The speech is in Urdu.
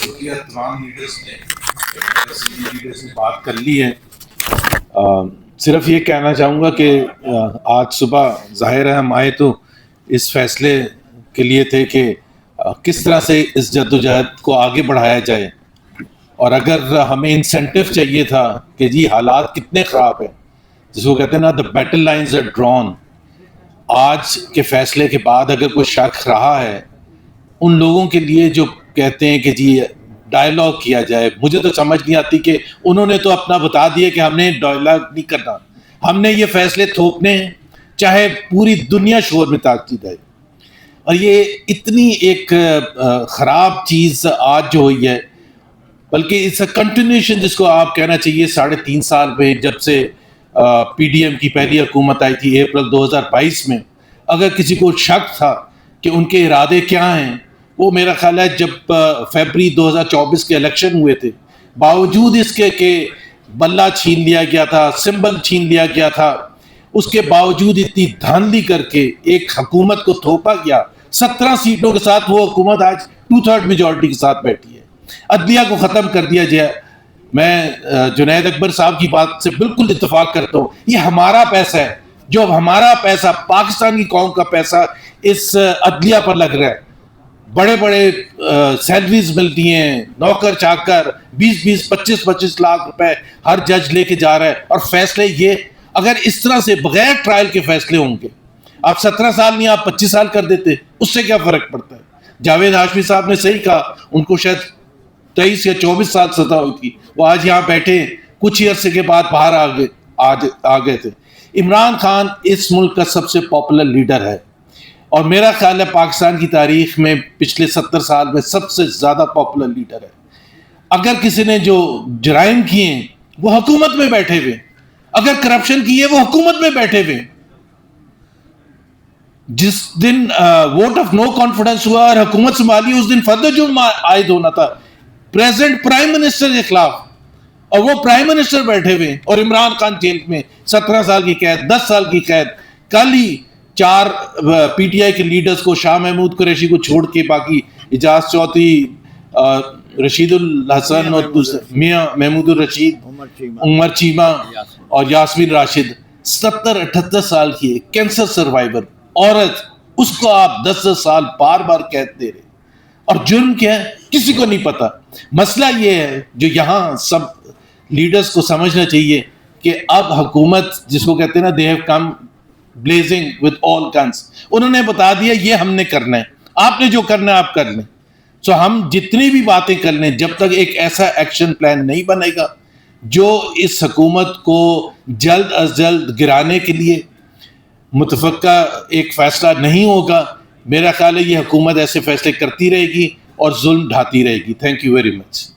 شکریہ تمام لیڈرز نے بات کر لی ہے. صرف یہ کہنا چاہوں گا کہ آج صبح ظاہر ہے ہم آئے تو اس فیصلے کے لیے تھے کہ کس طرح سے اس جدوجہد کو آگے بڑھایا جائے, اور اگر ہمیں انسینٹیو چاہیے تھا کہ جی حالات کتنے خراب ہیں, جس کو کہتے ہیں نا the battle lines are drawn, آج کے فیصلے کے بعد اگر کوئی شک رہا ہے ان لوگوں کے لیے جو کہتے ہیں کہ جی ڈائلاگ کیا جائے, مجھے تو سمجھ نہیں آتی کہ انہوں نے تو اپنا بتا دیا کہ ہم نے ڈائلاگ نہیں کرنا, ہم نے یہ فیصلے تھوپنے ہیں چاہے پوری دنیا شور میں تاکید ہے. اور یہ اتنی ایک خراب چیز آج جو ہوئی ہے, بلکہ اس کنٹینیوشن جس کو آپ کہنا چاہیے 3.5 سال میں جب سے پی ڈی ایم کی پہلی حکومت آئی تھی اپریل 2022 میں, اگر کسی کو شک تھا کہ ان کے ارادے کیا ہیں, وہ میرا خیال ہے جب فیبری 2024 کے الیکشن ہوئے تھے, باوجود اس کے کہ بلہ چھین لیا گیا تھا, سمبل چھین لیا گیا تھا, اس کے باوجود اتنی دھاندلی کر کے ایک حکومت کو تھوپا گیا 17 سیٹوں کے ساتھ. وہ حکومت آج 2/3 میجورٹی کے ساتھ بیٹھی ہے. عدلیہ کو ختم کر دیا جائے. میں جنید اکبر صاحب کی بات سے بالکل اتفاق کرتا ہوں, یہ ہمارا پیسہ ہے, جو ہمارا پیسہ پاکستان کی قوم کا پیسہ اس عدلیہ پر لگ رہا ہے. بڑے بڑے سیلریز ملتی ہیں, نوکر چاکر 20 25 لاکھ روپے ہر جج لے کے جا رہا ہے, اور فیصلے یہ اگر اس طرح سے بغیر ٹرائل کے فیصلے ہوں گے, آپ 17 سال نہیں آپ 25 سال کر دیتے, اس سے کیا فرق پڑتا ہے. جاوید ہاشمی صاحب نے صحیح کہا, ان کو شاید 23 یا 24 سال سزا ہوئی تھی, وہ آج یہاں بیٹھے کچھ ہی عرصے کے بعد باہر آ گئے تھے. عمران خان اس ملک کا سب سے پاپولر لیڈر ہے, اور میرا خیال ہے پاکستان کی تاریخ میں پچھلے 70 سال میں سب سے زیادہ پاپولر لیڈر ہے. اگر کسی نے جو جرائم کیے ہیں وہ حکومت میں بیٹھے ہوئے, اگر کرپشن کی ہے وہ حکومت میں بیٹھے ہوئے. جس دن ووٹ آف نو کانفیڈنس ہوا اور حکومت سنبھالی, اس دن فرد جرم عائد ہونا تھا پریزیڈنٹ پرائم منسٹر کے خلاف, اور وہ پرائم منسٹر بیٹھے ہوئے, اور عمران خان جیل میں 17 سال کی قید, 10 سال کی قید. کل ہی 4 پی ٹی آئی کے لیڈرز کو, شاہ محمود قریشی کو چھوڑ کے باقی اعجاز چودھری, رشید الحسن اور میاں محمود الرشید, عمر چیمہ اور یاسمین راشد, 70-78 سال کی کینسر سروائیور عورت, اس کو آپ 10 سال بار بار قید دے رہے, اور جرم کیا ہے کسی کو نہیں پتا. مسئلہ یہ ہے جو یہاں سب لیڈرز کو سمجھنا چاہیے کہ اب حکومت جس کو کہتے ہیں نا, they have come blazing with all guns, انہوں نے بتا دیا یہ ہم نے کرنا ہے, آپ نے جو کرنا ہے آپ کر لیں. سو ہم جتنی بھی باتیں کر لیں, جب تک ایک ایسا ایکشن پلان نہیں بنے گا جو اس حکومت کو جلد از جلد گرانے کے لیے متفقہ ایک فیصلہ نہیں ہوگا, میرا خیال ہے یہ حکومت ایسے فیصلے کرتی رہے گی اور ظلم ڈھاتی رہے گی. Thank you very much.